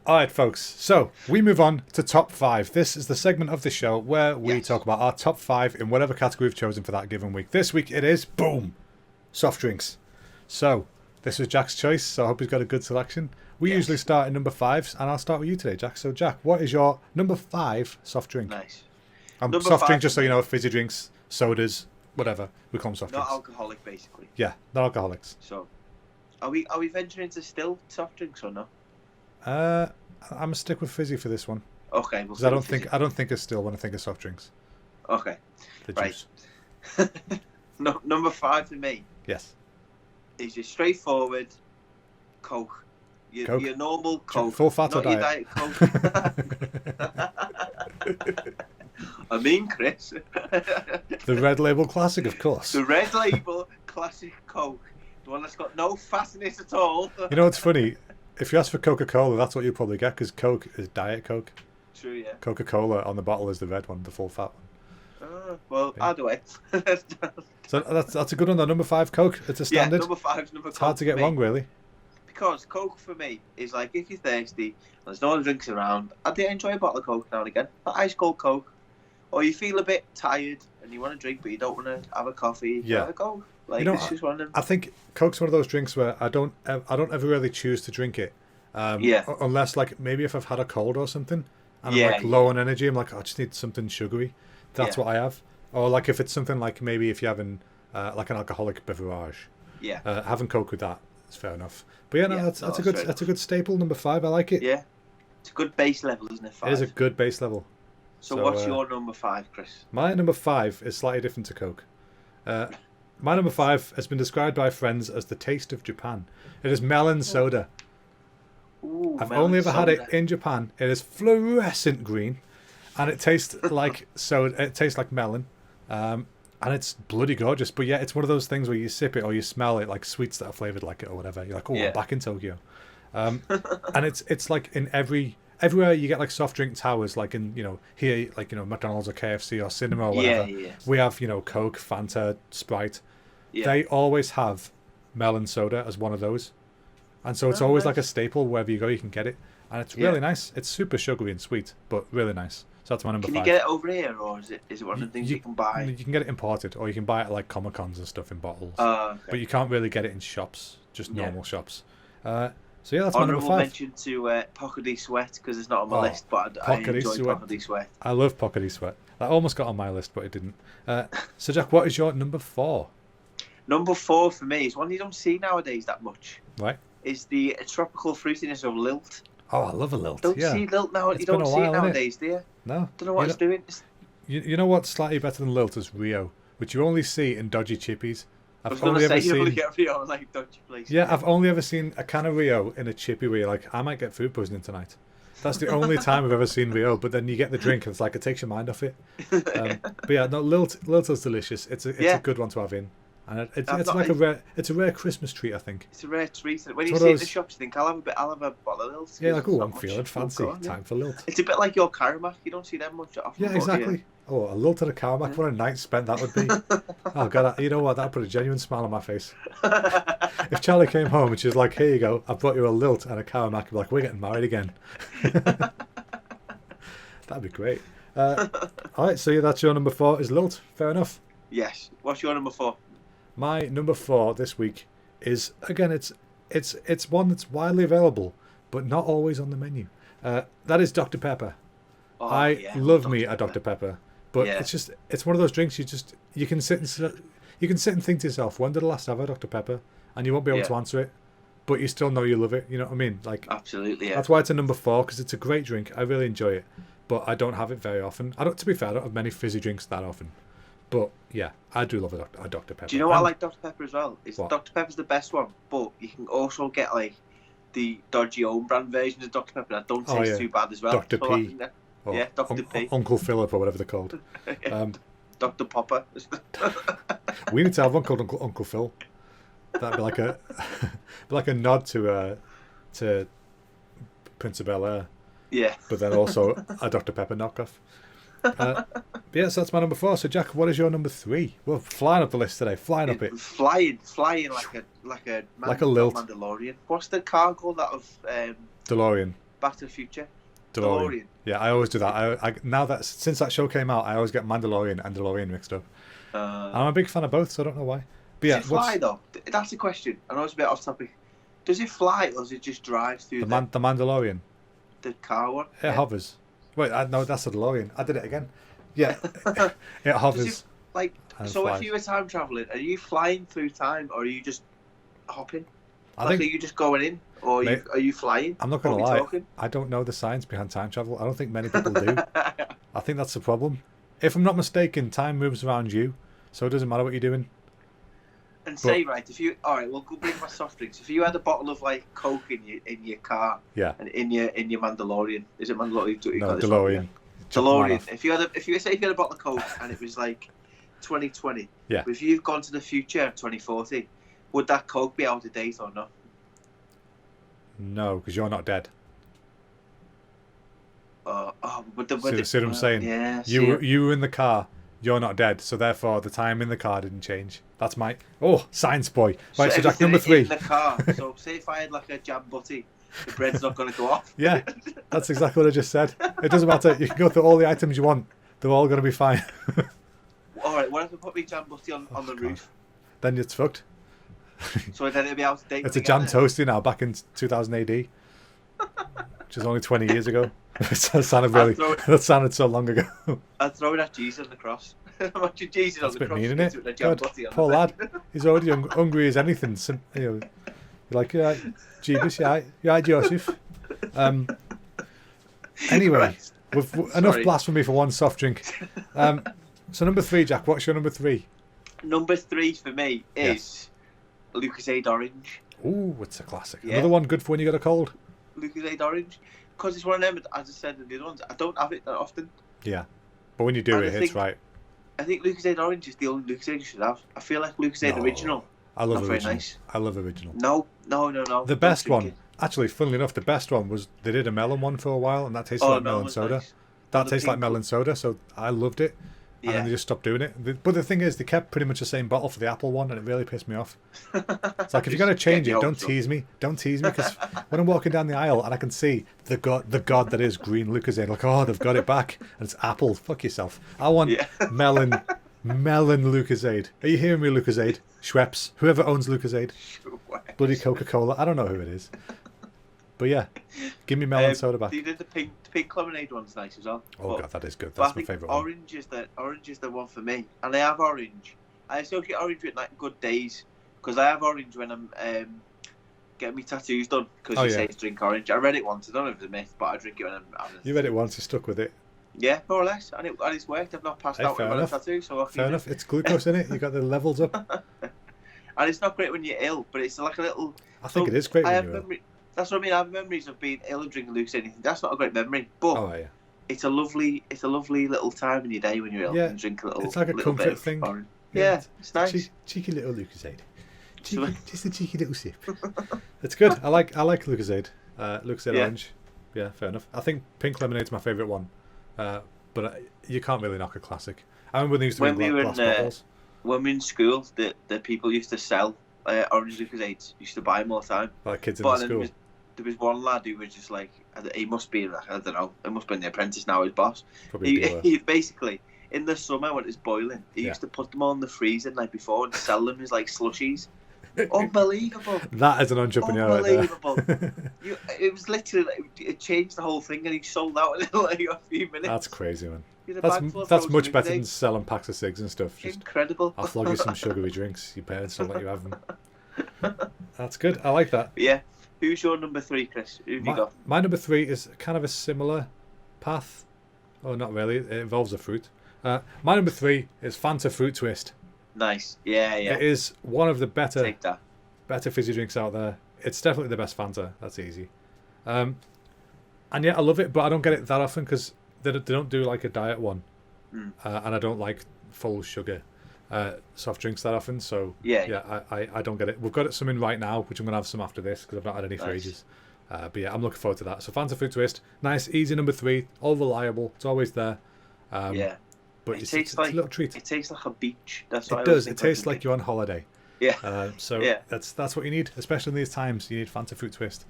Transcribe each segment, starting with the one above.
All right, folks. So we move on to top five. This is the segment of the show where we talk about our top five in whatever category we've chosen for that given week. This week it is, boom, soft drinks. So this was Jack's choice, so I hope he's got a good selection. We usually start at number fives, and I'll start with you today, Jack. So, Jack, what is your number five soft drink? Nice. Soft drink, just so you know, fizzy drinks, sodas, whatever. We call them soft drinks. Not alcoholic, basically. Yeah, not alcoholics. So, are we venturing into still soft drinks or no? I'm gonna stick with fizzy for this one. Okay. Because I don't think it's still when I think of soft drinks. Okay. The right. juice. No, number five for me. Yes. Is your straightforward Coke. Coke? Your normal Coke. Full fat or not your diet? Diet Coke. I mean, Chris. The Red Label Classic, of course. The Red Label Classic Coke. The one that's got no fat in it at all. You know what's funny? If you ask for Coca-Cola, that's what you probably get, because Coke is Diet Coke. True, yeah. Coca-Cola on the bottle is the red one, the full fat one. Well, Yeah. either way. So that's a good one, though. Number five, Coke. It's a standard. Yeah, number five's number Coke. It's hard to get wrong, really. Because Coke for me is like, if you're thirsty, there's no other drinks around, I do enjoy a bottle of Coke now and again. Like ice cold Coke. Or you feel a bit tired and you want to drink, but you don't want to have a coffee. Yeah. Have a Coke. Like, it's just one of them. I think Coke's one of those drinks where I don't ever really choose to drink it. Unless, like, maybe if I've had a cold or something and I'm like low on energy, I'm like, I just need something sugary. That's what I have. Or like if it's something like maybe if you're having like an alcoholic beverage. Yeah. Having Coke with that is fair enough. But yeah, that's a good staple. Number five, I like it. Yeah. It's a good base level, isn't it? Five. It is a good base level. So what's your number five, Chris? My number five is slightly different to Coke. My number five has been described by friends as the taste of Japan. It is melon soda. Ooh, I've only ever had it in Japan. It is fluorescent green, and it tastes like soda. It tastes like melon, and it's bloody gorgeous. But yeah, it's one of those things where you sip it or you smell it, like sweets that are flavored like it or whatever. You're like, oh, I'm back in Tokyo. And it's like in everywhere you get like soft drink towers, like in here, like McDonald's or KFC or cinema or whatever. Yeah. We have Coke, Fanta, Sprite. Yeah. They always have melon soda as one of those. And so it's always like a staple. Wherever you go, you can get it. And it's really nice. It's super sugary and sweet, but really nice. So that's my number five. Can you get it over here, or is it one of the things you can buy? You can get it imported, or you can buy it at like Comic-Cons and stuff in bottles. Okay. But you can't really get it in shops, just normal shops. So yeah, that's my number Honourable five. mention to Pocket Sweat, because it's not on my list, but I enjoy Pocket Sweat. I love Pocket Sweat. That almost got on my list, but it didn't. So Jack, what is your number four? Number four for me is one you don't see nowadays that much. Right. Is the tropical fruitiness of Lilt. Oh, I love a Lilt. Don't see Lilt now. You don't see it nowadays, do you? No. Don't know what it's doing. You know what's slightly better than Lilt is Rio, which you only see in dodgy chippies. I was going to say you only get Rio in like dodgy places. Yeah, I've only ever seen a can of Rio in a chippy where you're like, I might get food poisoning tonight. That's the only time I've ever seen Rio. But then you get the drink and it's like it takes your mind off it. But yeah, no, Lilt is delicious. It's a good one to have in. And it's a rare Christmas treat, I think. It's a rare treat. When you see it in the shops, you think I'll have a bottle of Lilt. Yeah, like, oh, I'm feeling fancy. Time for Lilt. It's a bit like your Karamak. You don't see them much often. Yeah, exactly. Oh, a Lilt and a Karamak. What a night spent that would be. Oh god, you know what? That put a genuine smile on my face. If Charlie came home and she was like, "Here you go, I've brought you a Lilt and a Karamak," I'd be like, "We're getting married again." That'd be great. All right, so yeah, that's your number four. Is Lilt? Fair enough. Yes. What's your number four? My number four this week is, again, it's one that's widely available, but not always on the menu. That is Dr. Pepper. Oh, I love me a Dr. Pepper, but it's one of those drinks you can sit and think to yourself, when did I last have a Dr. Pepper? And you won't be able to answer it, but you still know you love it. You know what I mean? Like, absolutely. Yeah. That's why it's a number four, because it's a great drink. I really enjoy it, but I don't have it very often. To be fair, I don't have many fizzy drinks that often. But yeah, I do love a Dr. Pepper. Do you know what I like Dr. Pepper as well? Dr. Pepper's the best one, but you can also get like the dodgy own brand versions of Dr. Pepper that don't taste too bad as well. Dr. P. Dr. P. Uncle Philip or whatever they're called. Dr. Popper. We need to have one called Uncle Phil. That'd be like a nod to Prince of Bel-Air. Yeah. But then also a Dr. Pepper knockoff. But yeah, so that's my number four. So Jack, what is your number three? We're flying up the list today, flying up it. Flying like a Lilt. Mandalorian. What's the car called that of DeLorean. Back to the Future. DeLorean. DeLorean. Yeah, I always do that. Now that since that show came out, I always get Mandalorian and DeLorean mixed up. I'm a big fan of both, so I don't know why. But Does it fly though? That's the question. I know it's a bit off topic. Does it fly or does it just drive through the Mandalorian? The car one? It hovers. Wait, no, that's a DeLorean. I did it again. Yeah, it hovers. If you were time traveling, are you flying through time or are you just hopping? Are you just going in or are you flying? I'm not going to lie. I don't know the science behind time travel. I don't think many people do. I think that's the problem. If I'm not mistaken, time moves around you, so it doesn't matter what you're doing. And we'll go bring my soft drinks. If you had a bottle of like Coke in your car, yeah, and in your Mandalorian, is it Mandalorian? No, DeLorean. DeLorean. If you had a bottle of Coke and it was like 2020, yeah. If you've gone to the future, 2040, would that Coke be out of date or not? No, because you're not dead. See what I'm saying? Yeah. You were in the car. You're not dead, so therefore the time in the car didn't change. That's my science boy. Right, so Jack, number 3. In the car. So say if I had like a jam butty, the bread's not going to go off. Yeah, that's exactly what I just said. It doesn't matter. You can go through all the items you want. They're all going to be fine. All right. What if I put my jam butty on the roof? Then it's fucked. So then it'll be out of date. It's a jam toasty now. Back in 2000 AD, which is only 20 years ago. That sounded so long ago. I'd throw it at Jesus on the cross. Imagine Jesus on the cross. Mean, isn't it? God, poor lad. He's already hungry as anything. You're like, yeah, Jesus, yeah, Joseph. Anyway, enough blasphemy for one soft drink. So number 3, Jack. What's your number 3? Number 3 for me is Lucozade Orange. Ooh, it's a classic. Yeah. Another one good for when you got a cold. Lucozade Orange. Because it's one of them, as I said in the other ones, I don't have it that often. Yeah. But when you do, it hits right. I think Lucozade Orange is the only Lucozade you should have. I feel like Lucozade Original. I love not original. Very nice. I love original. No. The best one, actually, funnily enough, the best one was they did a melon one for a while, and that tasted like melon soda. Nice. That tastes like melon soda, so I loved it. And then they just stopped doing it. But the thing is, they kept pretty much the same bottle for the apple one, and it really pissed me off. It's like, if you're going to change it, don't tease me. Don't tease me, because when I'm walking down the aisle and I can see the god that is green Lucozade, like, oh, they've got it back, and it's apple. Fuck yourself. I want melon Lucozade. Are you hearing me, Lucozade? Schweppes. Whoever owns Lucozade. Bloody Coca-Cola. I don't know who it is. But yeah, give me melon soda back. They did the pink lemonade one's nice as well. Oh god, that is good. That's my favourite one. Orange is the one for me, and I have orange. I associate orange with like good days because I have orange when I'm getting my tattoos done because it says drink orange. I read it once. I don't know if it's a myth, but I drink it when I'm. You read it once. You stuck with it. Yeah, more or less, and it's worked. I've not passed out with a tattoo, so fair enough. It's glucose in it. You got the levels up. And it's not great when you're ill, but it's like a little. I think it is great when you're ill. That's what I mean. I have memories of being ill and drinking Lucozade. That's not a great memory, but it's a lovely little time in your day when you're ill and drink a little. It's like a comfort thing. Yeah, it's nice. Cheeky little Lucozade. Just a cheeky little sip. It's good. I like Lucozade. Lucozade Orange. Yeah, fair enough. I think pink lemonade's my favourite one, but you can't really knock a classic. I remember when they used to be glass bottles. When we were in school, the people used to sell orange Lucozades. Used to buy them all the time. Like kids in the school. There was one lad who was just like, he must be, I don't know, he must be the apprentice now, his boss. He basically, in the summer when it's boiling, he used to put them on the freezer the night before and sell them as like slushies. Unbelievable. That is an entrepreneur. Unbelievable. It was literally, it changed the whole thing and he sold out in like a few minutes. That's crazy, man. That's much better than selling packs of cigs and stuff. Just, incredible. I'll flog you some sugary drinks. Your parents don't let you have them. That's good. I like that. Yeah. Who's your number 3, Chris? Who have you got? My number 3 is kind of a similar path. Oh, not really. It involves a fruit. My number 3 is Fanta Fruit Twist. Nice. Yeah. It is one of the better fizzy drinks out there. It's definitely the best Fanta. That's easy. And yeah, I love it, but I don't get it that often because they don't do like a diet one. And I don't like full sugar soft drinks that often, so I don't get it. We've got some in right now, which I'm going to have some after this because I've not had any for ages. But yeah, I'm looking forward to that. So Fanta Fruit Twist, nice, easy number 3, all reliable. It's always there. But it's a little treat. It tastes like a beach. That's what it does. It tastes like you're on holiday. Yeah. So that's what you need, especially in these times. You need Fanta Fruit Twist.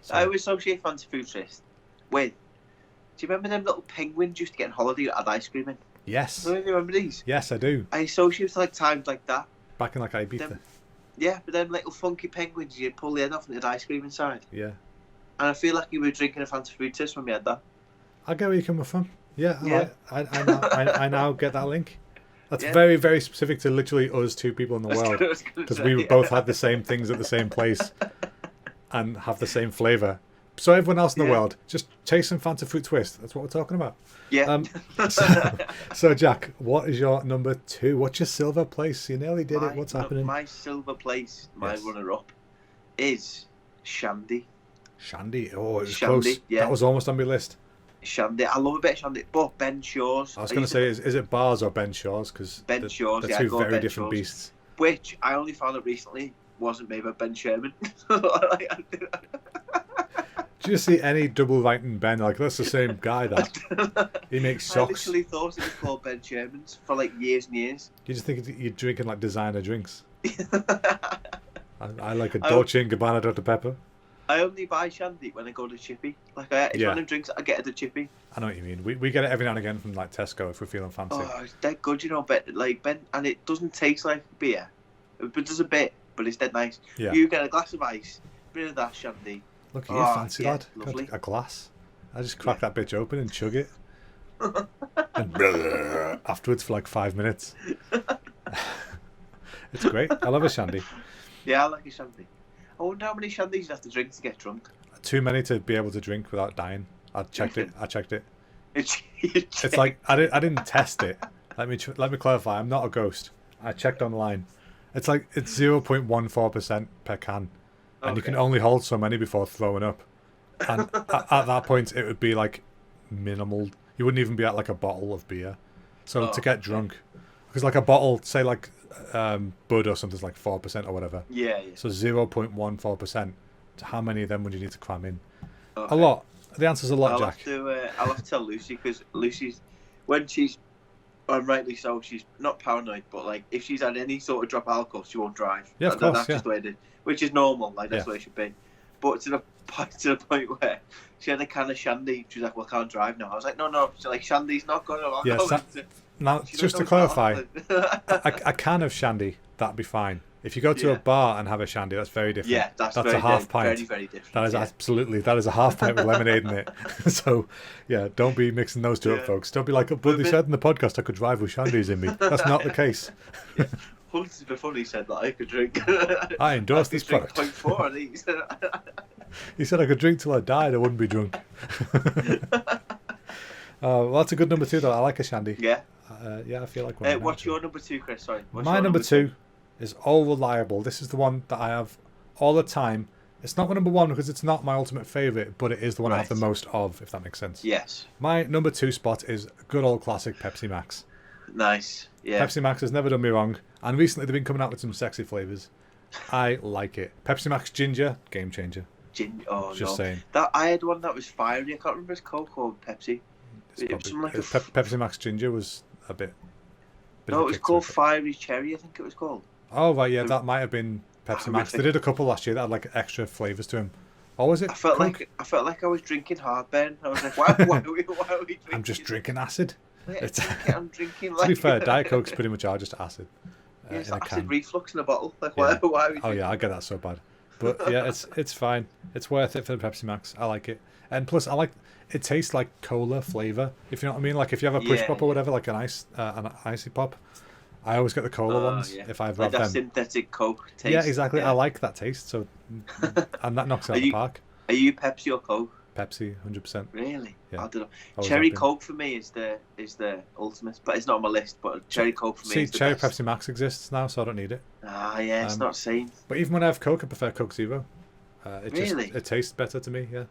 So, I always associate Fancy Food Twist with. Do you remember them little penguins used to get on holiday at ice cream in? yes, Do you remember these? yes, I do. I associate like times like that. Back in like Ibiza. Them, yeah, but them little funky penguins, you pull the head off and there's ice cream inside. Yeah, And I feel like you were drinking a Fancy Food Twist when we had that. I get where you're coming from. Yeah, Yeah. I now get that link. That's Yeah. very, very specific to literally us two people in the world. Because we both had the same things at the same place and have the same flavour. So everyone else in the Yeah. world, just chase some Fancy Fruit Twist. That's what we're talking about. Yeah. So Jack, what is your number 2? What's your silver place? You nearly did it. What's happening? My silver place, my Yes. runner-up, is Shandy. Shandy. Oh, it was Shandy, close. yeah. That was almost on my list. Shandy. I love a bit of Shandy. But Ben Shaw's. I was going to say, is it Bars or Ben Shaw's? Because Ben Shaw's, they're yeah, two go very Ben different Shaw's. beasts. Which I only found out recently wasn't made by Ben Sherman. Do you see any double writing Ben? Like, that's the same guy that. He makes I socks. literally thought it was called Ben Sherman's for like years and years. You just think you're drinking like designer drinks. I like a I- Dolce & Gabbana Dr. Pepper. I only buy Shandy when I go to Chippy. Like, it's Yeah. one of them drinks I get at the Chippy. I know what you mean. We get it every now and again from like Tesco if we're feeling fancy. Oh, it's dead good, you know. But like Ben, and it doesn't taste like beer. It does a bit, but it's dead nice. Yeah. You get a glass of ice, bit of that Shandy. Look at you, Oh, fancy yeah, lad. Got lovely. a glass. I just crack that bitch open and chug it. And afterwards for like 5 minutes. It's great. I love a shandy. Yeah, I like a Shandy. I wonder how many Shandies you have to drink to get drunk. Too many to be able to drink without dying. I checked it. It's It's like I didn't test it. Let me clarify. I'm not a ghost. I checked online. It's 0.14% per can, and you can Okay. only hold so many before throwing up. And at that point, it would be like minimal. You wouldn't even be at like a bottle of beer. So Oh, to get drunk, because like a bottle, say like Bud or something's like 4% or whatever. Yeah, yeah. So 0.14%. How many of them would you need to cram in? Okay. A lot. The answer's a lot, I'll Jack. have to. I'll have to tell Lucy because Lucy's when she's, and rightly so, she's not paranoid, but like if she's had any sort of drop alcohol, she won't drive. Yeah, of course, That's just the way it is, which is normal. Like that's Yeah. the way it should be. But to the point where she had a can of Shandy, she was like, "Well, I can't drive now." I was like, "No." She's like, "Shandy's not going to." Yeah, Now, She just to don't know clarify, what's happening. a can of shandy, that'd be fine. If you go to a Yeah. bar and have a shandy, that's very different. Yeah, that's a very, half pint. Very, very different. That is yeah. absolutely, that is a half pint with lemonade in it. So, yeah, don't be mixing those two up, Yeah. folks. Don't be like, but they But- said in the podcast I could drive with shandies in me. That's not the case. Once before he said that I could drink. I endorse could this drink product. 0.4 of these. He said I could drink till I died, I wouldn't be drunk. Well, that's a good number 2, though. I like a shandy. Yeah. Yeah, I feel like one. What's your number 2, Chris? Sorry. What's My your number 2 is All Reliable. This is the one that I have all the time. It's not my number 1 because it's not my ultimate favourite, but it is the one I have the Right. most of, if that makes sense. Yes. My number 2 spot is good old classic Pepsi Max. Nice. Yeah. Pepsi Max has never done me wrong, and recently they've been coming out with some sexy flavours. I like it. Pepsi Max Ginger, game changer. Oh Just no. saying. That I had one that was fiery. I can't remember if it's Coke or Pepsi. It's It was probably- something like a Pepsi Max Ginger was a bit. bit No, of it a was kick to called it. Fiery Cherry. I think it was called. Oh right, yeah, that might have been Pepsi Max. They did a couple last year that had like extra flavours to them. Or was it? I felt Coke? like I was drinking heartburn. I was like, why are we drinking? I'm just drinking acid. Yeah, It's- I'm drinking To like. be fair, Diet Cokes pretty much are just acid. Yeah, it's in a like acid can. reflux in a bottle. Like, Yeah. why are we Oh yeah, I get that so bad. But yeah, it's fine. It's worth it for the Pepsi Max. I like it, and plus I like it. Tastes like cola flavor. If you know what I mean. Like if you have a push Yeah, pop or whatever, like an icy pop. I always get the cola ones Yeah. if I've like had that them. synthetic Coke taste. Yeah, exactly. Yeah. I like that taste. So, and that knocks it out Are of the you- park. Are you Pepsi or Coke? Pepsi, 100%. Really? Yeah. I don't know. Always Cherry have been. Coke for me is the ultimate, but it's not on my list. But Cherry Coke for me See, is the Cherry best. Pepsi Max exists now, so I don't need it. Ah, yeah, it's Um, not the same. But even when I have Coke, I prefer Coke Zero. Really? It tastes better to me. Yeah,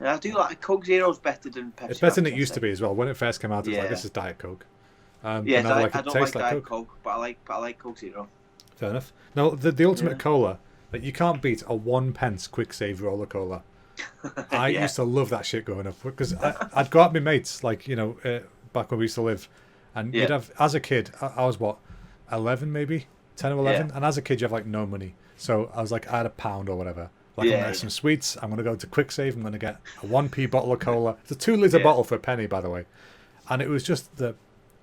Yeah, I do like Coke Zero's better than Pepsi. it's better than Max, it I'd used to say. be as well. When it first came out, it was like Yeah. this is Diet Coke. Yeah, but now I, like, I it don't tastes like like Diet Coke. Coke, but I like Coke Zero. Fair enough. No, the ultimate Yeah. cola, like you can't beat a 1p quick save roller cola. I Yeah. used to love that shit growing up because I'd go out with my mates, like back when we used to live, and Yeah. you'd have as a kid. I was what, 11 maybe, 10 or 11, and as a kid you have like no money. So I was like, I had £1 or whatever, Like I'm going to get some sweets. I'm going to go to Quick Save. I'm going to get a 1p bottle of cola. It's a 2-litre bottle for a penny, by the way. And it was just the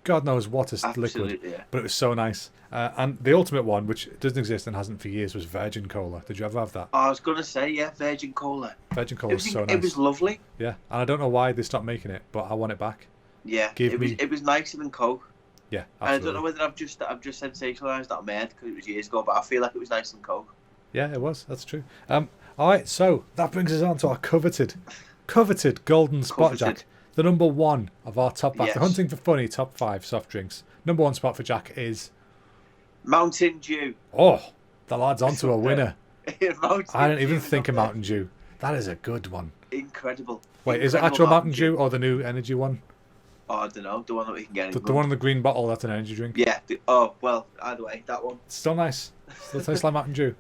God knows what a liquid, but it was so nice. And the ultimate one, which doesn't exist and hasn't for years, was Virgin Cola. Did you ever have that? I was going to say, yeah, Virgin Cola. Virgin Cola was so nice. It was lovely. Yeah, and I don't know why they stopped making it, but I want it back. Yeah, it was nicer than Coke. Yeah, absolutely. And I don't know whether I've just sensationalised that mad because it was years ago, but I feel like it was nicer than Coke. Yeah, it was. That's true. All right, so that brings us on to our coveted Golden Spot Jack. The number one of our top 5. Yes. The Hunting for Funny top 5 soft drinks. Number 1 spot for Jack is Mountain Dew. Oh, the lad's onto a winner. I didn't even think of there. Mountain Dew. That is a good one. Incredible. Wait, is it actual Mountain Dew or the new energy one? Oh, I don't know. The one that we can get. The one in the green bottle, that's an energy drink. Yeah. Well, either way, that one. It's still nice. Still tastes like Mountain Dew.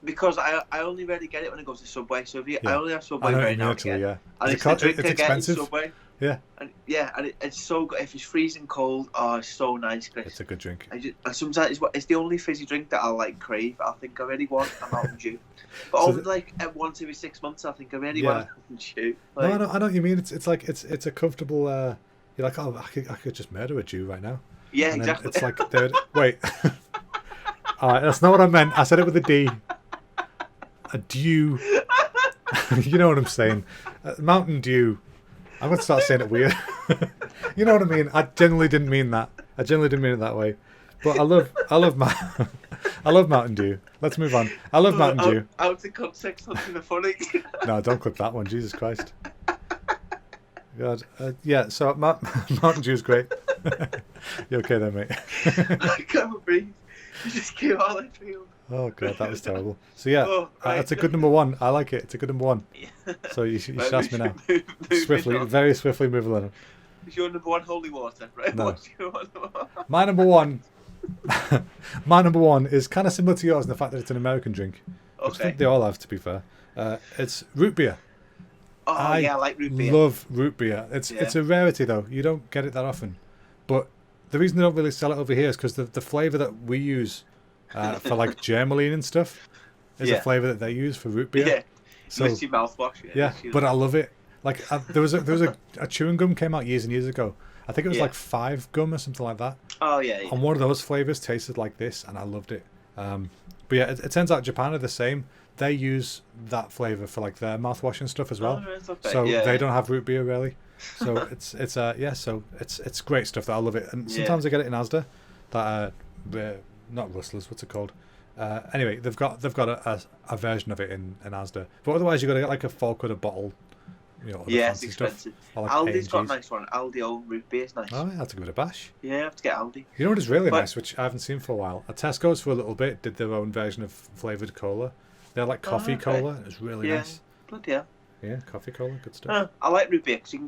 Because I only really get it when I go to Subway. So I only have Subway right now. Yeah. And it's the drink I get in Subway. Yeah. And it's so good. If it's freezing cold, it's so nice, Chris. It's a good drink. Sometimes it's the only fizzy drink that I crave. I think I really want a Mountain Dew. But only once every 6 months, I think I really want a Mountain Dew. No, I know what you mean. It's like it's a comfortable. You're like, I could just murder a Jew right now. Yeah, and exactly. It's like, wait. All right, that's not what I meant. I said it with a D. A dew. You know what I'm saying. Mountain Dew. I'm going to start saying it weird. You know what I mean? I genuinely didn't mean that. I genuinely didn't mean it that way. But I love Mountain Dew. Let's move on. I love Mountain Dew. Out of context, something funny. No, don't clip that one. Jesus Christ. God. Yeah, so Mountain Dew's great. You okay there, mate? I can't breathe. You just keep all I feel. Oh God, that was terrible. So yeah, that's a good number 1. I like it. It's a good number 1. Yeah. So you should ask me now. Very swiftly moving on. Is your number 1 holy water? Right? No. What's your one? My number 1. My number 1 is kind of similar to yours in the fact that it's an American drink. Which I think they all have, to be fair. It's root beer. Oh I like root beer. Love root beer. It's a rarity though. You don't get it that often. But the reason they don't really sell it over here is because the flavour that we use for like Germaline and stuff is a flavour that they use for root beer. Yeah. So it's your mouthwash. Yeah, but I love it. Like there was a chewing gum came out years and years ago. I think it was like 5 gum or something like that. Oh yeah. And one of those flavours tasted like this, and I loved it. But yeah, it turns out Japan are the same. They use that flavour for like their mouthwash and stuff as well. So they don't have root beer really. So it's great stuff. That I love it. And sometimes I get it in Asda. That not Rustlers. What's it called? Anyway, they've got a version of it in Asda. But otherwise, you got to get like a £4 a bottle. You know, it's expensive. Stuff, like Aldi's got a nice one. Aldi old root beer is nice. Oh, yeah, I have to give it a bash. Yeah, I have to get Aldi. You know what is really nice, which I haven't seen for a while? At Tesco's for a little bit did their own version of flavoured cola. They had like coffee cola. It was really nice. Bloody hell. Yeah, coffee cola, good stuff. I like root beer because you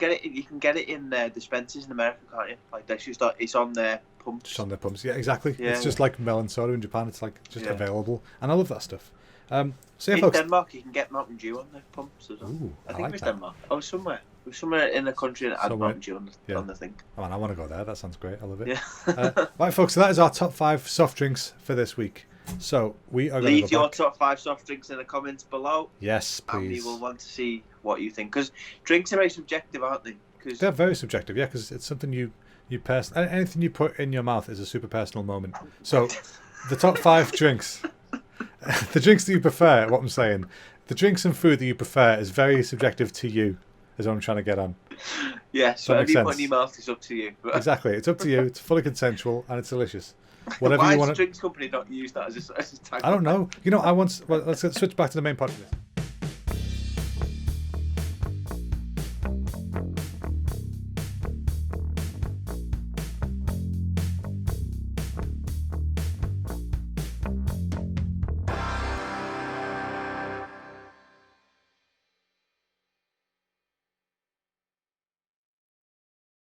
can get it in dispensers in America, can't you? Like it's on their pumps. Just on their pumps, yeah, exactly. Yeah. It's just like melon soda in Japan. It's like just available, and I love that stuff. So in folks, Denmark, you can get Mountain Dew on their pumps as well. Ooh, I think it was Denmark. Oh, somewhere. It was somewhere in the country that had Mountain Dew on the thing. Oh man, I want to go there. That sounds great. I love it. Yeah. Right, folks. So that is our top 5 soft drinks for this week. So we are leave your top 5 soft drinks in the comments below. Yes, please. And we will want to see what you think, because drinks are very subjective, aren't they? They're very subjective, yeah, because it's something you anything you put in your mouth is a super personal moment. So the top 5 drinks, the drinks that you prefer. What I'm saying, the drinks and food that you prefer is very subjective to you. Is what I'm trying to get on. Yeah, so whatever you put in your mouth is up to you. Exactly, it's up to you. It's fully consensual and it's delicious. Whatever Why you want. Why does the drinks company not use that as a tag? I don't know. You know, let's switch back to the main part of this.